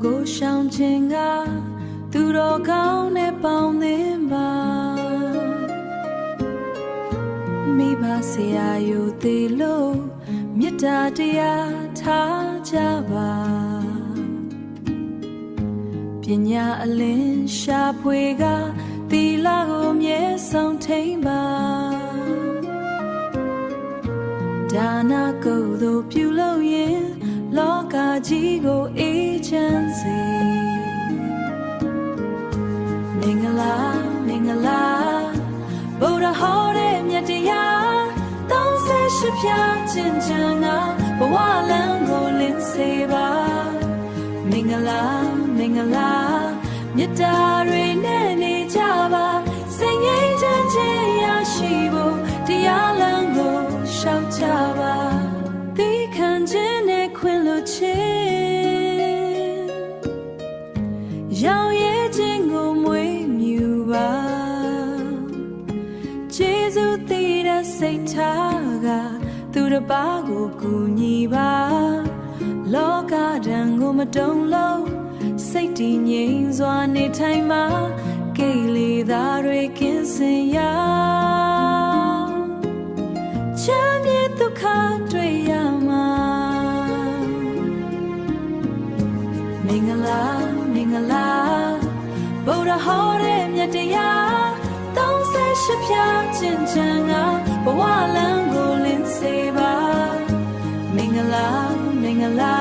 ကိုရှောင်ခြင်းကသူတော်ကောင်းနဲ့ပေါင်းသင်းပါမိဘဆရာယူသေးလို့မေတ္တာတရားထားကြပါပညာအလင်းရှာဖွေကသီလကိုမြဲဆောင်ထိန်ပါဒါနကုသိုလ်ပြုလို့ရင်လောကကြီးကိုအေးချမ်းစေမင်္ဂလာမင်္ဂလာဗုဒ္ဓဟောတဲ့မြတ်တရား38ဖြာကျင့်ကြံကဘဝလမ်းကိုလင်းစေပါမင်္ဂလာမင်္ဂလာမြတ်တာတွေနဲ့နေကြပါစိတ်ငြိမ်းချမ်းခြင်းရရှိဖို့တရားလမ်းကိုရှောက်ကြပါသီးခံခြင်းနဲ့ခွင့်လွှတ်ခြင်းရောက်ရဲ့ခြင်းကိုမွေးမြူပါကျေးဇူးတည်တဲ့စိတ်ထားကသူတစ်ပါးကိုကူညီပါလောကဒဏ်ကိုမတုံ့လို့စိတ်တည်ငြိမ်စွာနေထိုင်မှာကိလေသာတွေကင်းစင်ရာချမ်းမြေဒုက္ခတွေ့ရမှာမင်္ဂလာမင်္ဂလာဗုဒ္ဓဟောတဲ့မြတ်တရား38ဖြာကျင့်ကြံကဘဝလမ်းကိုလင်းစေပါမင်္ဂလာမင်္ဂလာ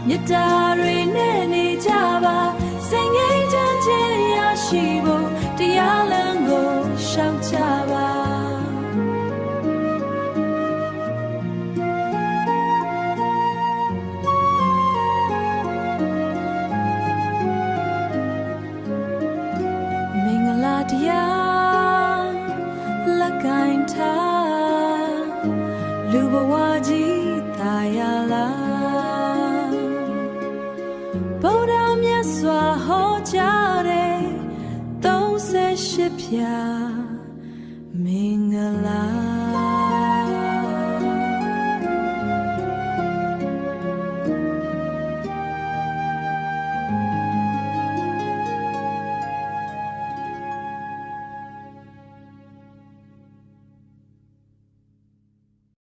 မြတ်တာတွေနဲ့နေကြပါစိတ်ငြိမ်းချမ်းခြင်းရရှိဖို့တရားလမ်းကိုရှောက်ကြပါမင်္ဂလာတရားကိုင်ထားလူဘဝကြီးသာယာလားဗုဒ္ဓမြတ်စွာဟောကြားတဲ့38ဖြာ